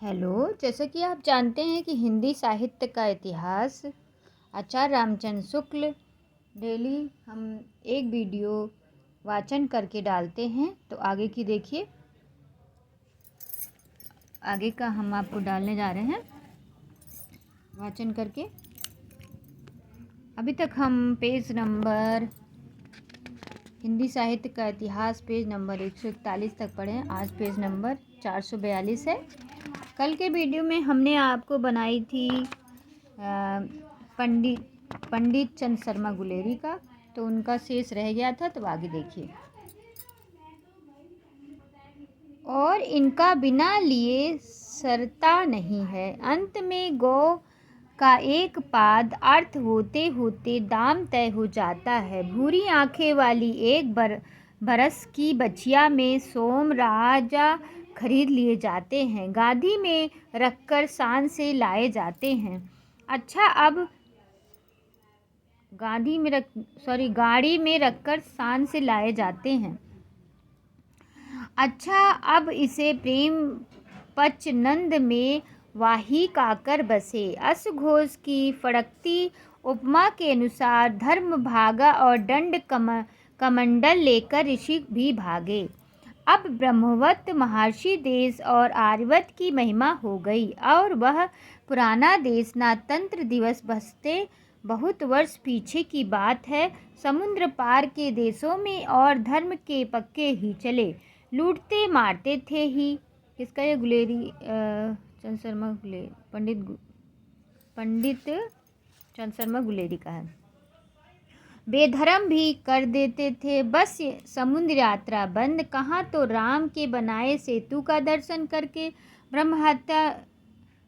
Hello, जैसा कि आप जानते हैं कि हिंदी साहित्य का इतिहास आचार्य रामचंद्र शुक्ल डेली हम एक वीडियो वाचन करके डालते हैं। तो आगे की देखिए, आगे का हम आपको डालने जा रहे हैं वाचन करके। अभी तक हम पेज नंबर हिंदी साहित्य का इतिहास पेज नंबर 141 तक पढ़े हैं। आज पेज नंबर 442 है। कल के वीडियो में हमने आपको बनाई थी पंडित चंद शर्मा गुलेरी का, तो उनका शेष रह गया था। तो आगे देखिए। और इनका बिना लिए सरता नहीं है, अंत में गौ का एक पाद अर्थ होते होते दाम तय हो जाता है। भूरी आंखें वाली एक बरस की बछिया में सोम राजा खरीद लिए जाते हैं, गाड़ी में रखकर शान से लाए जाते हैं। अच्छा, अब गाड़ी में रखकर शान से लाए जाते हैं। अच्छा, अब इसे प्रेम पचनंद में वाही काकर बसे। अस घोष की फड़कती उपमा के अनुसार धर्म भागा और दंड कमंडल लेकर ऋषि भी भागे। अब ब्रह्मवत महर्षि देश और आर्यवत की महिमा हो गई और वह पुराना देश नातंत्र दिवस बसते बहुत वर्ष पीछे की बात है। समुद्र पार के देशों में और धर्म के पक्के ही चले, लूटते मारते थे ही। किसका ये गुलेरी चंद शर्मा गुलेरी पंडित चंद शर्मा गुलेरी का है। बेधर्म भी कर देते थे, बस समुद्र यात्रा बंद। कहाँ तो राम के बनाए सेतु का दर्शन करके ब्रह्म हत्या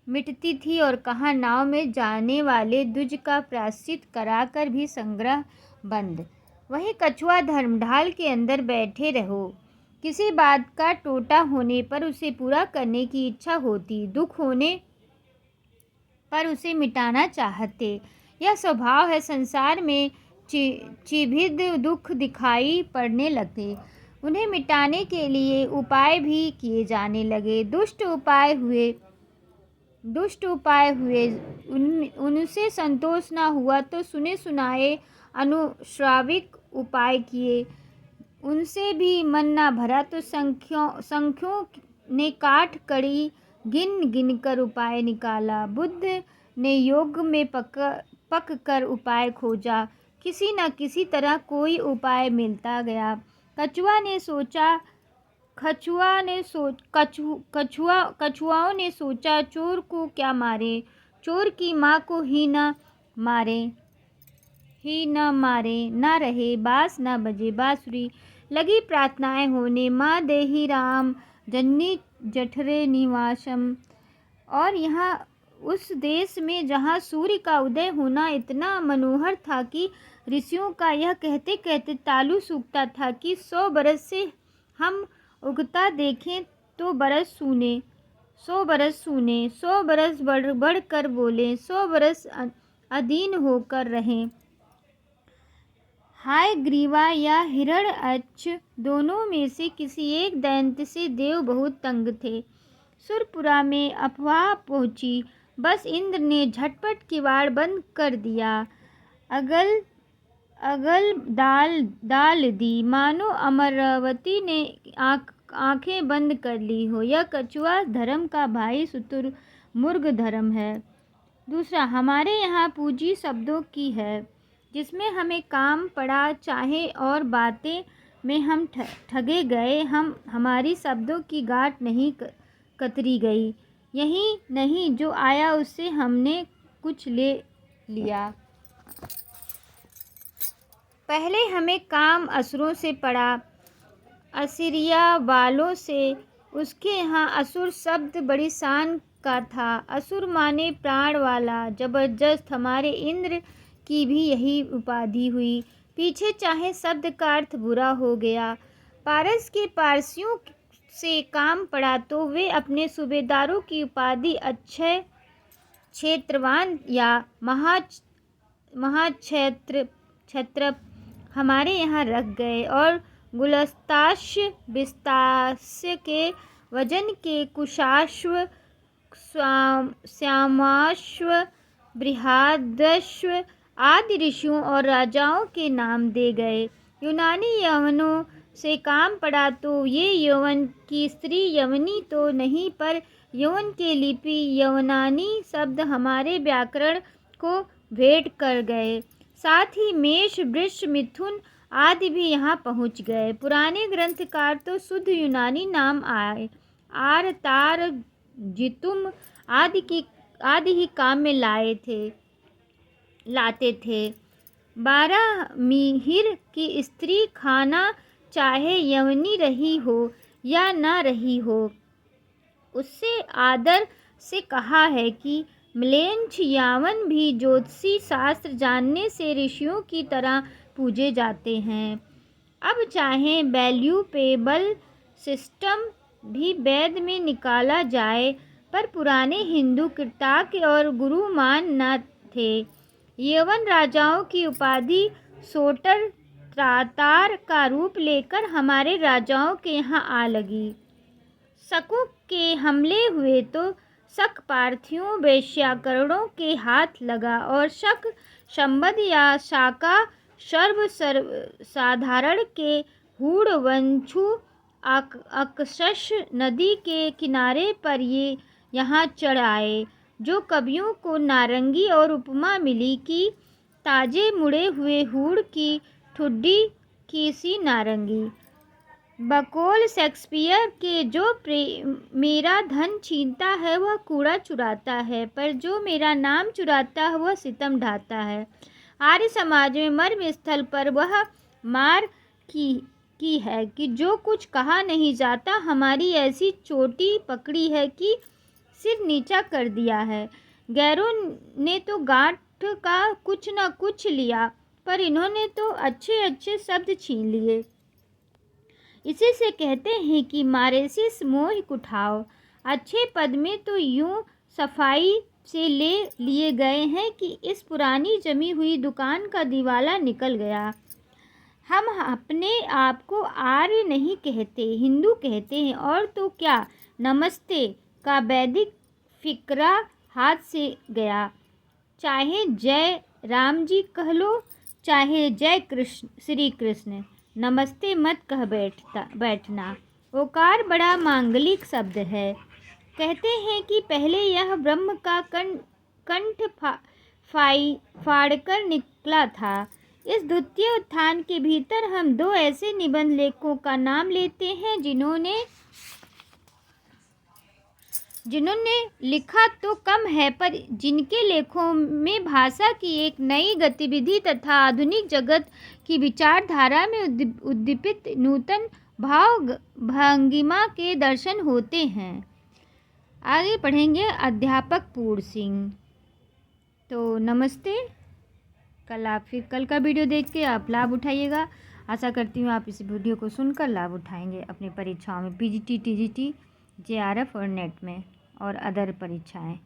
मिटती थी और कहाँ नाव में जाने वाले द्विज का प्रायश्चित कराकर भी संग्रह बंद। वहीं कछुआ धर्मढाल के अंदर बैठे रहो, किसी बात का टोटा होने पर उसे पूरा करने की इच्छा होती, दुख होने पर उसे मिटाना चाहते। यह स्वभाव है। संसार में चिभिद दुख दिखाई पड़ने लगते, उन्हें मिटाने के लिए उपाय भी किए जाने लगे। दुष्ट उपाय हुए, उनसे संतोष न हुआ तो सुने सुनाए अनुश्राविक उपाय किए, उनसे भी मन न भरा तो संख्यों ने काठ कड़ी गिन गिन कर उपाय निकाला। बुद्ध ने योग में पक कर उपाय खोजा, किसी न किसी तरह कोई उपाय मिलता गया। कछुआओं ने सोचा चोर को क्या मारे, चोर की माँ को ही न मारे, न रहे बास न बजे बांसुरी। लगी प्रार्थनाएं होने, माँ देहि राम जननी जठरे निवासम। और यहाँ उस देश में जहाँ सूर्य का उदय होना इतना मनोहर था कि ऋषियों का यह कहते कहते तालू सूखता था कि 100 बरस से हम उगता देखें तो 100 बरस सुने, 100 बरस बढ़ कर बोले, 100 बरस अधीन होकर रहें। हाय ग्रीवा या हिरण्यक्ष, दोनों में से किसी एक दैत्य से देव बहुत तंग थे। सुरपुरा में अफवाह पहुंची, बस इंद्र ने झटपट किवाड़ बंद कर दिया, अगल डाल दी, मानो अमरावती ने आंखें बंद कर ली हो। यह कछुआ धर्म का भाई शुतुरमुर्ग धर्म है। दूसरा, हमारे यहाँ पूंजी शब्दों की है, जिसमें हमें काम पड़ा चाहे और बातें में हम ठगे गए, हमारी शब्दों की गांठ नहीं कतरी गई। यही नहीं, जो आया उससे हमने कुछ ले लिया। पहले हमें काम असुरों से पड़ा, असीरिया वालों से। उसके यहाँ असुर शब्द बड़ी शान का था। असुर माने प्राण वाला, जबरदस्त। हमारे इंद्र की भी यही उपाधि हुई। पीछे चाहे शब्द का अर्थ बुरा हो गया। पारस के पारसियों से काम पड़ा तो वे अपने सूबेदारों की उपाधि अक्षय क्षेत्रवान या महाक्षत्रप हमारे यहाँ रख गए और गुलस्ताश्य बिस्तास्य के वजन के कुशाश्व श्यामाश्व, बृहदश्व आदि ऋषियों और राजाओं के नाम दे गए। यूनानी यवनों से काम पड़ा तो ये यवन की स्त्री यवनी तो नहीं, पर यवन के लिपि यवनानी शब्द हमारे व्याकरण को भेंट कर गए। साथ ही मेष, वृष, मिथुन आदि भी यहाँ पहुँच गए। पुराने ग्रंथकार तो शुद्ध यूनानी नाम आए आर, तार, जितुम आदि ही काम में लाते थे। 12 मिहिर की स्त्री खाना चाहे यवनी रही हो या न रही हो, उससे आदर से कहा है कि म्लेच्छ यावन भी ज्योतिषी शास्त्र जानने से ऋषियों की तरह पूजे जाते हैं। अब चाहे वैल्यूपेबल सिस्टम भी वेद में निकाला जाए, पर पुराने हिंदू कृतज्ञ और गुरुमान न थे। यवन राजाओं की उपाधि सोटर त्रातार का रूप लेकर हमारे राजाओं के यहाँ आ लगी। शकों के हमले हुए तो शक पार्थियों वैश्याकरणों के हाथ लगा और शक संबंध या शाका सर्व साधारण के हूड़ वंशु अकशश नदी के किनारे पर ये यहाँ चढ़ आए। जो कवियों को नारंगी और उपमा मिली कि ताजे मुड़े हुए हूड़ की ठुड्डी की सी नारंगी। बकौल शेक्सपियर के जो मेरा धन छीनता है वह कूड़ा चुराता है, पर जो मेरा नाम चुराता है वह सितम ढाता है। आर्य समाज में मर्म स्थल पर वह मार की है कि जो कुछ कहा नहीं जाता हमारी ऐसी चोटी पकड़ी है कि सिर नीचा कर दिया है। गैरों ने तो गांठ का कुछ न कुछ लिया, पर इन्होंने तो अच्छे अच्छे शब्द छीन लिए। इसी से कहते हैं कि मारेसिस मोह कुठाओ। अच्छे पद में तो यूं सफाई से ले लिए गए हैं कि इस पुरानी जमी हुई दुकान का दिवाला निकल गया। हम अपने आप को आर्य नहीं कहते, हिंदू कहते हैं, और तो क्या नमस्ते का वैदिक फिक्रा हाथ से गया। चाहे जय राम जी कह लो, चाहे जय कृष्ण श्री कृष्ण, नमस्ते मत कह बैठना। ओकार बड़ा मांगलिक शब्द है। कहते हैं कि पहले यह ब्रह्म का कंठ फाड़कर निकला था। इस द्वितीय उत्थान के भीतर हम दो ऐसे निबंध लेखकों का नाम लेते हैं जिन्होंने लिखा तो कम है, पर जिनके लेखों में भाषा की एक नई गतिविधि तथा आधुनिक जगत की विचारधारा में उद्दीपित नूतन भाव भंगिमा के दर्शन होते हैं। आगे पढ़ेंगे अध्यापक पूर्ण सिंह। तो नमस्ते। कल का वीडियो देख के आप लाभ उठाइएगा। आशा करती हूँ आप इस वीडियो को सुनकर लाभ उठाएंगे अपनी परीक्षाओं में, पीजीटी, टीजीटी, जेआरएफ और नेट में और अदर परीक्षाएं।